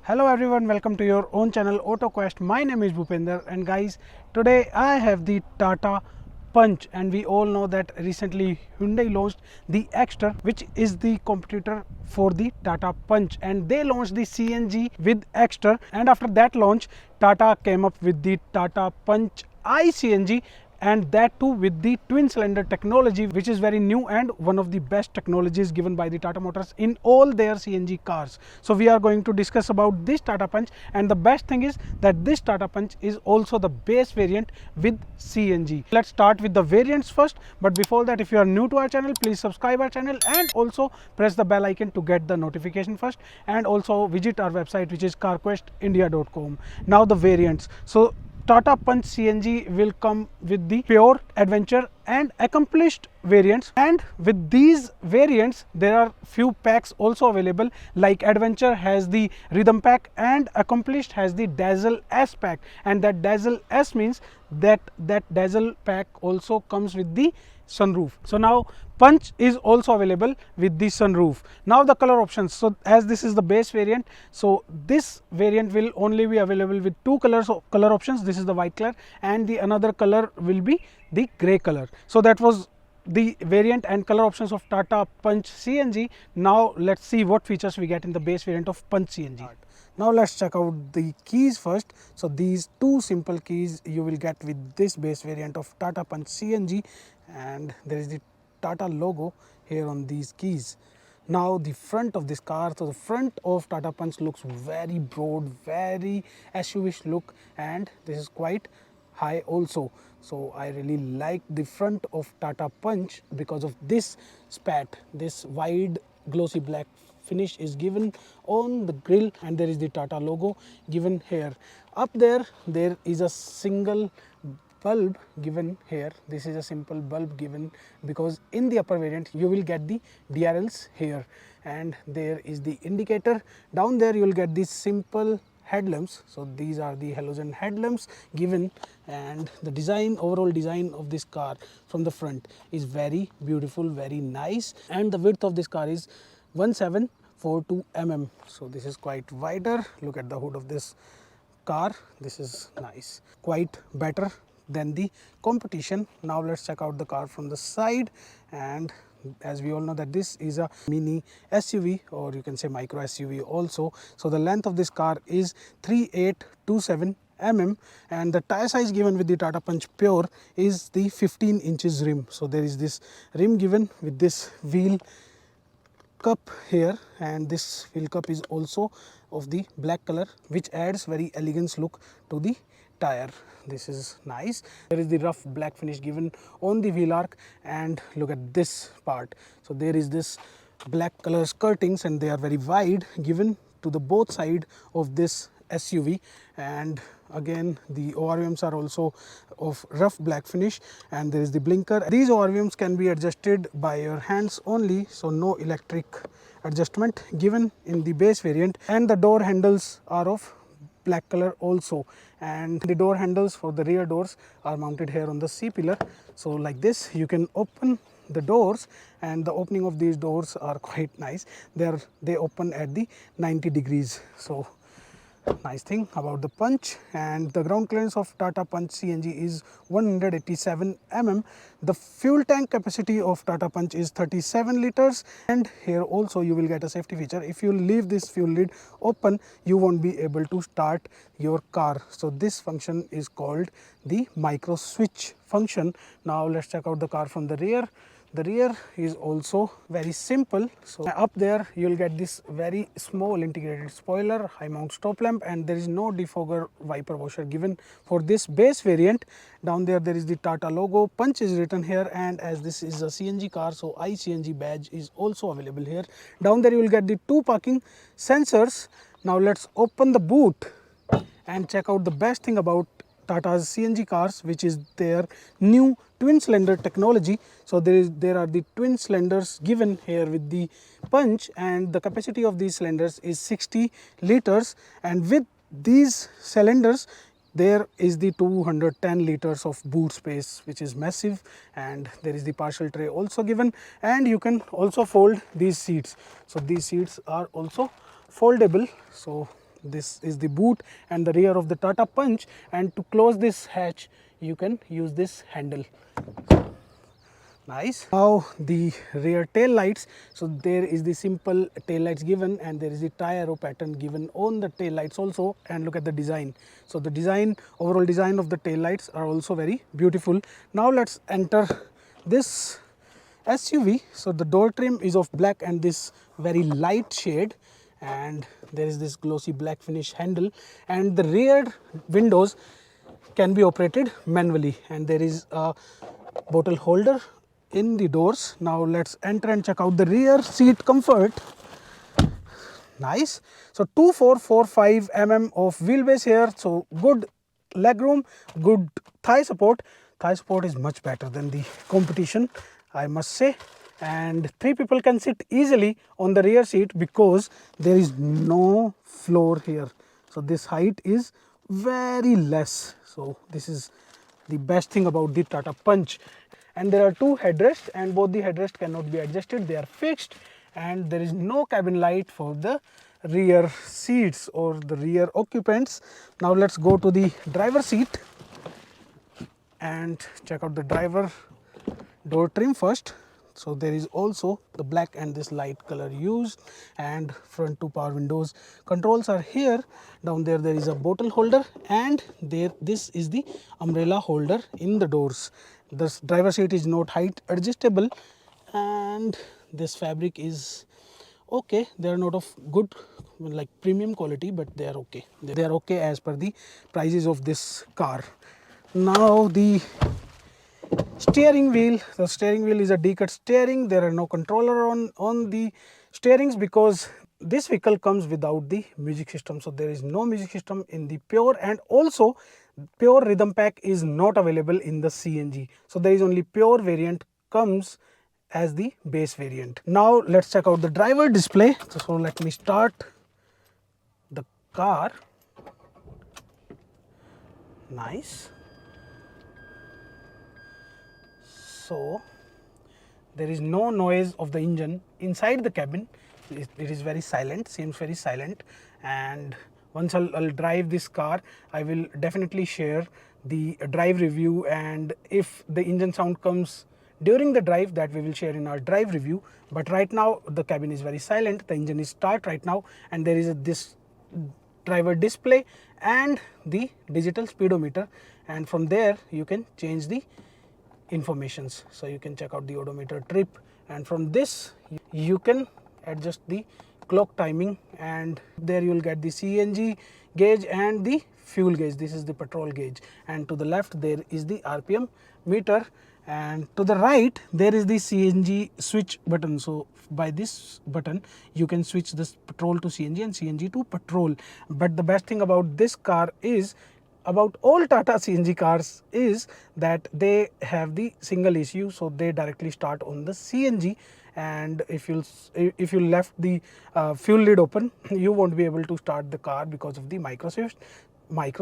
Hello everyone, welcome to your own channel AutoQuest. My name is Bhupender, and guys, today I have the Tata Punch, and we all know that recently Hyundai launched the Exter, which is the competitor for the Tata Punch, and they launched the CNG with Exter, and after that launch Tata came up with the Tata Punch i-CNG, and that too with the twin cylinder technology, which is very new and one of the best technologies given by the Tata Motors in all their CNG cars. So we are going to discuss about this Tata Punch, and the best thing is that this Tata Punch is also the base variant with CNG. Let's start with the variants first, but before that, if you are new to our channel, please subscribe our channel and also press the bell icon to get the notification first, and also visit our website, which is carquestindia.com. Now the variants. So Tata Punch CNG will come with the pure, adventure and accomplished variants, and with these variants there are few packs also available, like adventure has the rhythm pack and accomplished has the dazzle S pack, and that dazzle S means that dazzle pack also comes with the sunroof. So now Punch is also available with the sunroof. Now the color options. So as this is the base variant, so this variant will only be available with two color options. This is the white color, and the another color will be the gray color. So that was the variant and color options of Tata Punch CNG. Now let's see what features we get in the base variant of Punch CNG. Now let's check out the keys first. So these two simple keys you will get with this base variant of Tata Punch CNG, and there is the Tata logo here on these keys. Now the front of this car, so the front of Tata Punch looks very broad, very SUV-ish look, and this is quite high also. So I really like the front of Tata Punch because of this spat, this wide glossy black finish is given on the grille, and there is the Tata logo given here. Up there is a single bulb given here. This is a simple bulb given because in the upper variant you will get the DRLs here, and there is the indicator. Down there you will get these simple headlamps. So these are the halogen headlamps given, and the design, overall design of this car from the front is very beautiful, very nice, and the width of this car is 1742 mm. So this is quite wider. Look at the hood of this car. This is nice, quite better than the competition. Now let's check out the car from the side, and as we all know that this is a mini SUV, or you can say micro SUV also. So the length of this car is 3827 mm, and the tire size given with the Tata Punch Pure is the 15 inches rim. So there is this rim given with this wheel cup here, and this wheel cup is also of the black color, which adds very elegant look to the tire. This is nice. There is the rough black finish given on the wheel arc, and look at this part. So there is this black color skirtings, and they are very wide given to the both side of this SUV, and again the ORVMs are also of rough black finish, and there is the blinker. These ORVMs can be adjusted by your hands only, so no electric adjustment given in the base variant, and the door handles are of black color also, and the door handles for the rear doors are mounted here on the C pillar. So like this you can open the doors, and the opening of these doors are quite nice. They open at the 90 degrees. So nice thing about the Punch. And the ground clearance of Tata Punch CNG is 187 mm. The fuel tank capacity of Tata Punch is 37 liters, and here also you will get a safety feature. If you leave this fuel lid open, you won't be able to start your car. So this function is called the micro switch function. Now let's check out the car from the rear. The rear is also very simple. So up there you will get this very small integrated spoiler, high mount stop lamp, and there is no defogger wiper washer given for this base variant. Down there is the Tata logo. Punch is written here, and as this is a CNG car, so i-CNG badge is also available here. Down there you will get the two parking sensors. Now let's open the boot and check out the best thing about Tata's CNG cars, which is their new twin cylinder technology. So there are the twin cylinders given here with the Punch, and the capacity of these cylinders is 60 liters, and with these cylinders there is the 210 liters of boot space, which is massive, and there is the partial tray also given, and you can also fold these seats. So these seats are also foldable. So This is the boot and the rear of the Tata Punch, and to close this hatch you can use this handle. Nice. Now the rear tail lights. So there is the simple tail lights given, and there is the tie-arrow pattern given on the tail lights also. And look at the design. So the design, overall design of the tail lights are also very beautiful. Now let's enter this SUV. So the door trim is of black and this very light shade, and there is this glossy black finish handle, and the rear windows can be operated manually, and there is a bottle holder in the doors. Now let's enter and check out the rear seat comfort. Nice. So 2445 mm of wheelbase here, so good leg room, good thigh support. Thigh support is much better than the competition, I must say, and 3 people can sit easily on the rear seat because there is no floor here. So this height is very less. So this is the best thing about the Tata Punch. And there are 2 headrests, and both the headrests cannot be adjusted, they are fixed, and there is no cabin light for the rear seats or the rear occupants. Now let's go to the driver seat and check out the driver door trim first. So there is also the black and this light color used, and front 2 power windows. Controls are here. Down there is a bottle holder, and this is the umbrella holder in the doors. This driver seat is not height adjustable, and this fabric is okay. They are not of good like premium quality, but they are okay. They are okay as per the prices of this car. Now the steering wheel. The steering wheel is a D-cut steering. There are no controller on the steerings because this vehicle comes without the music system. So there is no music system in the Pure, and also Pure rhythm pack is not available in the CNG. So there is only Pure variant comes as the base variant. Now let's check out the driver display. So let me start the car. Nice. So there is no noise of the engine inside the cabin. It is very silent, seems very silent, and once I'll drive this car, I will definitely share the drive review, and if the engine sound comes during the drive, that we will share in our drive review. But right now the cabin is very silent, the engine is start right now, and there is this driver display and the digital speedometer, and from there you can change the informations. So you can check out the odometer trip, and from this you can adjust the clock timing, and there you will get the CNG gauge and the fuel gauge. This is the petrol gauge, and to the left there is the RPM meter, and to the right there is the CNG switch button. So by this button you can switch this petrol to CNG and CNG to petrol. But the best thing about this car is, about all Tata CNG cars, is that they have the single ECU, so they directly start on the CNG, and if you left the fuel lid open, you won't be able to start the car because of the micro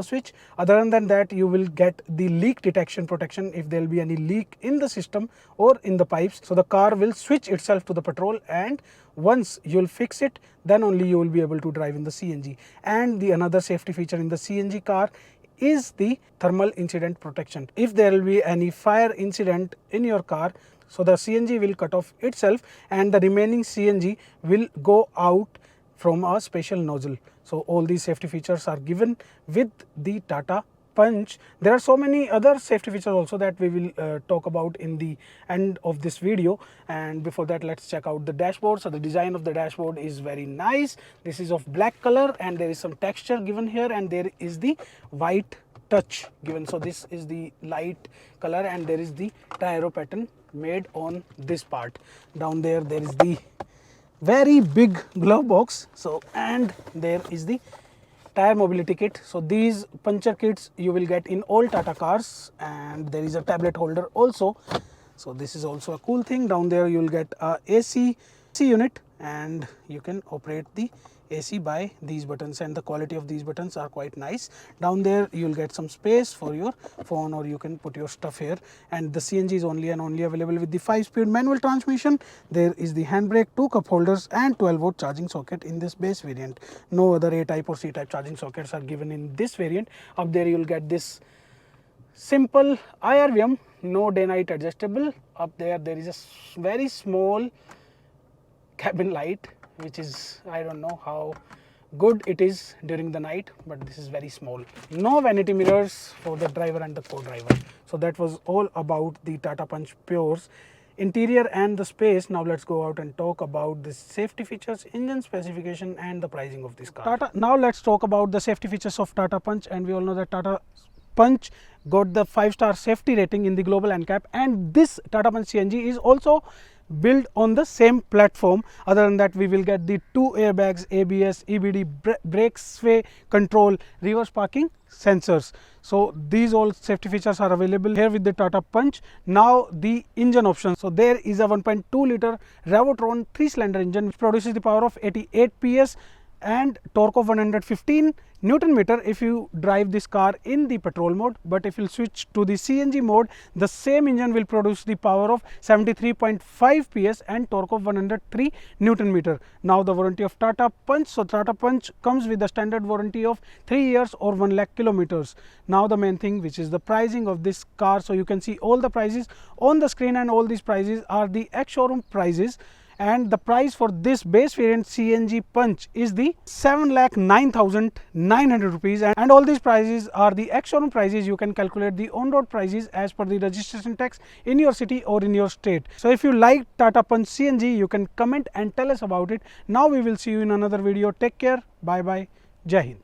switch. Other than that, you will get the leak detection protection if there will be any leak in the system or in the pipes. So the car will switch itself to the petrol, and once you will fix it, then only you will be able to drive in the CNG. And the another safety feature in the CNG car is the thermal incident protection. If there will be any fire incident in your car, so the CNG will cut off itself, and the remaining CNG will go out from a special nozzle. So all these safety features are given with the Tata Punch. There are so many other safety features also that we will talk about in the end of this video, and before that let's check out the dashboard. So the design of the dashboard is very nice. This is of black color, and there is some texture given here, and there is the white touch given. So this is the light color, and there is the tie-arrow pattern made on this part. Down there is the very big glove box. So and there is the tire mobility kit. So these puncture kits you will get in all Tata cars, and there is a tablet holder also. So this is also a cool thing. Down there you will get a AC unit, and you can operate the AC by these buttons, and the quality of these buttons are quite nice. Down there you will get some space for your phone, or you can put your stuff here. And the CNG is only and only available with the 5-speed manual transmission. There is the handbrake, 2 cup holders and 12-volt charging socket in this base variant. No other A-type or C-type charging sockets are given in this variant. Up there you will get this simple IRVM, no day night adjustable. Up there is a very small cabin light, which is, I don't know how good it is during the night, but this is very small. No vanity mirrors for the driver and the co-driver. So that was all about the Tata Punch Pure's interior and the space. Now let's go out and talk about the safety features, engine specification and the pricing of this car. Now let's talk about the safety features of Tata Punch, and we all know that Tata Punch got the 5-star safety rating in the global NCAP, and this Tata Punch CNG is also built on the same platform. Other than that, we will get the 2 airbags, ABS, EBD, brake sway control, reverse parking sensors. So these all safety features are available here with the Tata Punch. Now the engine options. So there is a 1.2 liter Revotron 3-cylinder engine which produces the power of 88 PS and torque of 115 Newton meter if you drive this car in the petrol mode. But if you switch to the CNG mode, the same engine will produce the power of 73.5 PS and torque of 103 Newton meter. Now the warranty of Tata Punch. So Tata Punch comes with a standard warranty of 3 years or 1 lakh kilometers. Now the main thing, which is the pricing of this car. So you can see all the prices on the screen, and all these prices are the ex-showroom prices. And the price for this base variant CNG Punch is the 7,09,900 rupees, and all these prices are the ex-showroom prices. You can calculate the on-road prices as per the registration tax in your city or in your state. So if you like Tata Punch CNG, you can comment and tell us about it. Now we will see you in another video. Take care. Bye bye. Jai Hind.